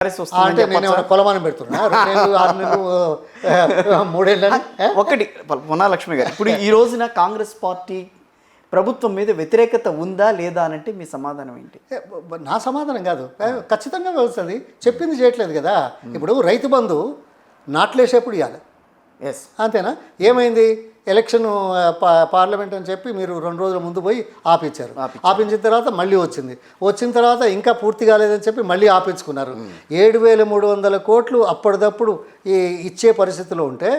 అంటే నేను కొలమానం పెడుతున్నా 2 నెలలు 6 నెలలు 3 ఏళ్ళని ఒకటి పొన్నాలక్ష్మి గారు, ఇప్పుడు ఈ రోజున కాంగ్రెస్ పార్టీ ప్రభుత్వం మీద వ్యతిరేకత ఉందా లేదా అనంటే మీ సమాధానం ఏంటి? నా సమాధానం కాదు, ఖచ్చితంగా వస్తుంది. చెప్పింది చేయట్లేదు కదా. ఇప్పుడు రైతు బంధు నాట్లేసేప్పుడు ఇవ్వాలి, ఎస్ అంతేనా? ఏమైంది? ఎలక్షన్ పార్లమెంట్ అని చెప్పి మీరు 2 రోజుల ముందు పోయి ఆపించారు. ఆపించిన తర్వాత మళ్ళీ వచ్చిన తర్వాత ఇంకా పూర్తి కాలేదని చెప్పి మళ్ళీ ఆపించుకున్నారు. 7,300 కోట్లు అప్పటిదప్పుడు ఇచ్చే పరిస్థితిలో ఉంటే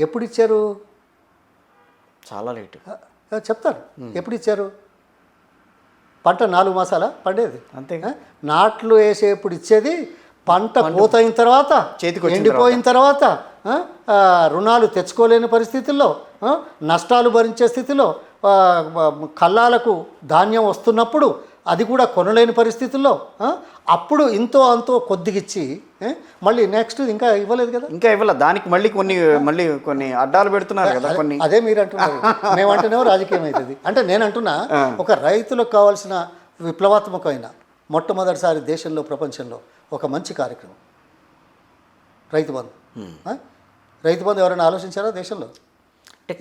ఎప్పుడు ఇచ్చారు? చాలా లేట్ చెప్తారు. ఎప్పుడు ఇచ్చారు? పంట 4 మాసాల పండేది, అంతేగా. నాట్లు వేసేప్పుడు ఇచ్చేది పంట పూతయిన తర్వాత, ఎండిపోయిన తర్వాత, రుణాలు తెచ్చుకోలేని పరిస్థితుల్లో, నష్టాలు భరించే స్థితిలో, కల్లాలకు ధాన్యం వస్తున్నప్పుడు అది కూడా కొనలేని పరిస్థితుల్లో, అప్పుడు ఇంతో అంతో కొద్దిగిచ్చి మళ్ళీ నెక్స్ట్ ఇంకా ఇవ్వలేదు కదా. ఇంకా ఇవ్వలేదు. దానికి మళ్ళీ కొన్ని అడ్డాలు పెడుతున్నారు కదా కొన్ని. అదే మీరు అంటున్నారు, మేమంటేనేమో రాజకీయం అవుతుంది. అంటే నేను అంటున్నా, ఒక రైతులకు కావాల్సిన విప్లవాత్మకమైన మొట్టమొదటిసారి దేశంలో ప్రపంచంలో ఒక మంచి కార్యక్రమం రైతు బంధు. రైతు బంధు ఎవరైనా ఆలోచించారా దేశంలో?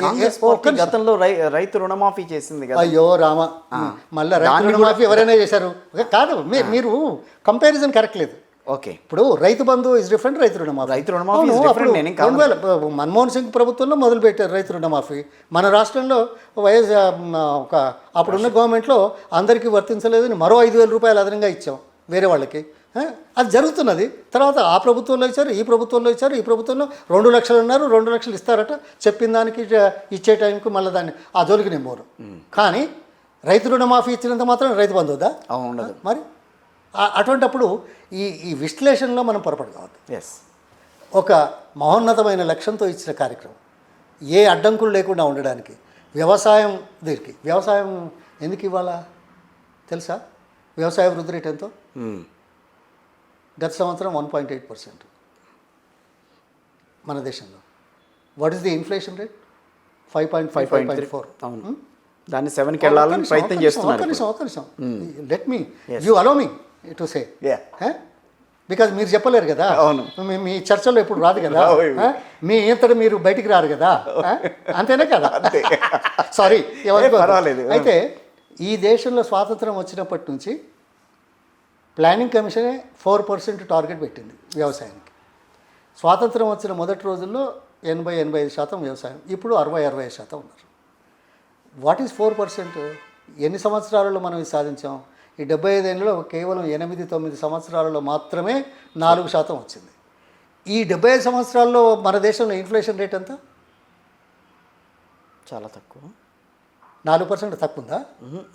కాంగ్రెస్ పార్టీ గతంలో రైతు రుణమాఫీ చేసింది కదా. అయ్యో రామ, మళ్ళీ రైతు రుణమాఫీ ఎవరైనా చేశారు కాదు. మీరు కంపారిజన్ కరెక్ట్ లేదు. ఓకే, ఇప్పుడు రైతు బంధు ఇస్ డిఫరెంట్, రైతు రుణమాఫీ మన్మోహన్ సింగ్ ప్రభుత్వంలో మొదలుపెట్టారు రైతు రుణమాఫీ. మన రాష్ట్రంలో అప్పుడున్న గవర్నమెంట్లో అందరికీ వర్తించలేదని మరో 5,000 రూపాయలు అదనంగా ఇచ్చాం వేరే వాళ్ళకి. అది జరుగుతున్నది. తర్వాత ఆ ప్రభుత్వంలో ఇచ్చారు, ఈ ప్రభుత్వంలో ఇచ్చారు, ఈ ప్రభుత్వంలో 2 లక్షలు ఉన్నారు, 2 లక్షలు ఇస్తారట. చెప్పిన దానికి ఇచ్చే టైంకి మళ్ళీ దాన్ని ఆ జోలికి నేను పోను. కానీ రైతు రుణమాఫీ ఇచ్చినంత మాత్రం రైతు బంధు వద్దా? ఉండదు. మరి అటువంటప్పుడు ఈ విశ్లేషణలో మనం పొరపాటు కావద్దు. ఎస్, ఒక మహోన్నతమైన లక్ష్యంతో ఇచ్చిన కార్యక్రమం, ఏ అడ్డంకులు లేకుండా ఉండడానికి. వ్యవసాయం ఎందుకు ఇవ్వాలా తెలుసా? వ్యవసాయ వృద్ధి రేట్ ఎంతో? గత సంవత్సరం 1.8% మన దేశంలో. What is the inflation rate? 5.4. అవును, దాన్ని 7కి వెళ్ళాలని ప్రయత్నం చేస్తున్నారు. ఒక నిమిషం let me you allow me to say, because మీరు చెప్పలేరు కదా. అవును, మీ చర్చలో ఎప్పుడు రాదు కదా, మీ ఇంతటి మీరు బయటికి రారు కదా, అంతేనే కదా. సారీ, పర్వాలేదు. అయితే ఈ దేశంలో స్వాతంత్రం వచ్చినప్పటి నుంచి ప్లానింగ్ కమిషనే 4% టార్గెట్ పెట్టింది వ్యవసాయానికి. స్వాతంత్రం వచ్చిన మొదటి రోజుల్లో 80-85% వ్యవసాయం, ఇప్పుడు 60-65% ఉన్నారు. What is 4%? ఎన్ని సంవత్సరాలలో మనం ఇది సాధించాం? ఈ 75 ఏళ్ళలో కేవలం 8-9 సంవత్సరాలలో మాత్రమే 4% వచ్చింది. ఈ 75 సంవత్సరాల్లో మన దేశంలో ఇన్ఫ్లేషన్ రేట్ ఎంత? చాలా తక్కువ. 4% తక్కువ ఉందా?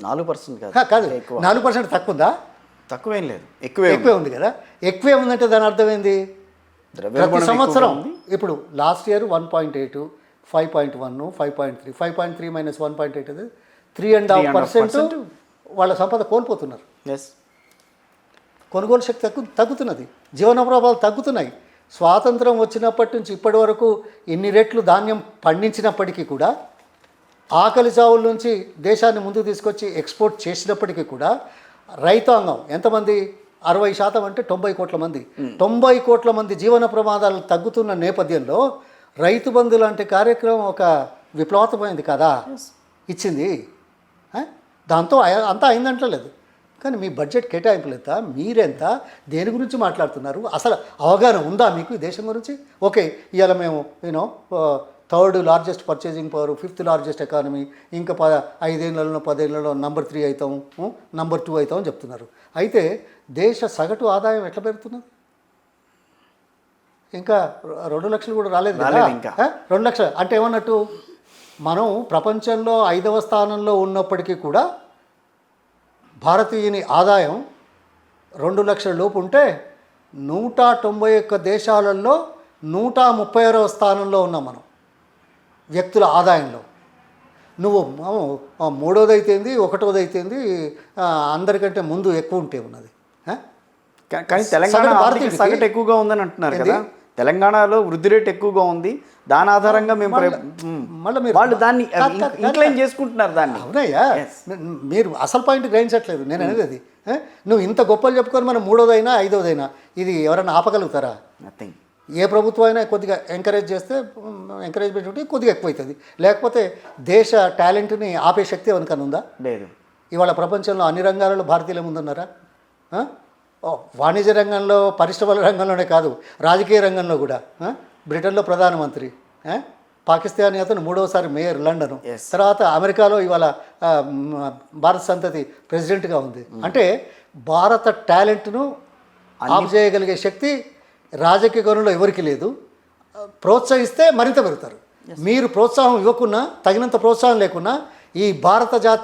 4% కాదు, 4% తక్కువ ఉందా? తక్కువేం లేదు, ఎక్కువే ఉంది కదా. ఎక్కువే ఉందంటే దాని అర్థం ఏంది? ప్రతి సంవత్సరం ఇప్పుడు లాస్ట్ ఇయర్ 1.8, 5.1, 5.3, 5.3 - 1.8 అది 3.5% వాళ్ళ సంపద కోల్పోతున్నారు. కొనుగోలు శక్తి తగ్గుతున్నది, జీవన ప్రభావాలు తగ్గుతున్నాయి. స్వాతంత్రం వచ్చినప్పటి నుంచి ఇప్పటి వరకు ఎన్ని రెట్లు ధాన్యం పండించినప్పటికీ కూడా, ఆకలి చావుల నుంచి దేశాన్ని ముందుకు తీసుకొచ్చి ఎక్స్పోర్ట్ చేసినప్పటికీ కూడా రైతాంగం ఎంతమంది? 60% అంటే 90 కోట్ల మంది. 90 కోట్ల మంది జీవన ప్రమాదాలు తగ్గుతున్న నేపథ్యంలో రైతు బంధు లాంటి కార్యక్రమం ఒక విప్లవాత్మకమైంది కదా ఇచ్చింది. దాంతో అంతా అయిందంటలేదు. కానీ మీ బడ్జెట్ కేటాయింపులు ఎంత? మీరెంత? దేని గురించి మాట్లాడుతున్నారు? అసలు అవగాహన ఉందా మీకు ఈ దేశం గురించి? ఓకే, ఇవాళ మేము 3rd largest purchasing power, 5th largest economy, ఇంకా 5 ఏళ్లలో 10 ఏళ్లలో నెంబర్ 3 అవుతాం, నెంబర్ 2 అవుతాం అని చెప్తున్నారు. అయితే దేశ సగటు ఆదాయం ఎట్లా పెరుగుతున్నది? ఇంకా 2 లక్షలు కూడా రాలేదు కదా. 2 లక్షలు అంటే ఏమన్నట్టు? మనం ప్రపంచంలో 5వ స్థానంలో ఉన్నప్పటికీ కూడా భారతీయుని ఆదాయం 2 లక్షల లోపు ఉంటే 191 దేశాలలో 136వ స్థానంలో ఉన్నాం మనం వ్యక్తుల ఆదాయంలో. నువ్వు 3వది అయితేంది, 1వది అయితేంది, అందరికంటే ముందు ఎక్కువ ఉంటే ఉన్నది. కానీ తెలంగాణ సగటు ఎక్కువగా ఉందని అంటున్నారు కదా. తెలంగాణలో వృద్ధి రేట్ ఎక్కువగా ఉంది, దాని ఆధారంగా మేము మళ్ళీ మీరు వాళ్ళు దాన్ని ఇంక్లైన్ చేసుకుంటున్నారు దాన్ని. అవునయ్యా, మీరు అసలు పాయింట్ గ్రహించట్లేదు. నేను అనేది అది నువ్వు ఇంత గొప్పలు చెప్పుకొని మనం 3వదైనా 5వదైనా ఇది ఎవరైనా ఆపగలుగుతారా? నథింగ్. ఏ ప్రభుత్వం అయినా కొద్దిగా ఎంకరేజ్ చేస్తే ఎంకరేజ్మెంట్ ఉంటే కొద్దిగా ఎక్కువవుతుంది, లేకపోతే దేశ టాలెంట్ని ఆపే శక్తి ఎవరికైనా ఉందా? లేదు. ఇవాళ ప్రపంచంలో అన్ని రంగాలలో భారతీయులు ముందున్నారా? వాణిజ్య రంగంలో, పరిశ్రమల రంగంలోనే కాదు, రాజకీయ రంగంలో కూడా. బ్రిటన్లో ప్రధానమంత్రి, పాకిస్తాన్ అతను 3వసారి మేయర్ లండన్, తర్వాత అమెరికాలో ఇవాళ భారత సంతతి ప్రెసిడెంట్గా ఉంది. అంటే భారత టాలెంట్ను ఆఫ్ చేయగలిగే శక్తి రాజకీయ కోణంలో ఎవరికి లేదు. ప్రోత్సహిస్తే మరింత పెరుగుతారు. మీరు ప్రోత్సాహం ఇవ్వకున్నా, తగినంత ప్రోత్సాహం లేకున్నా ఈ భారత జాతి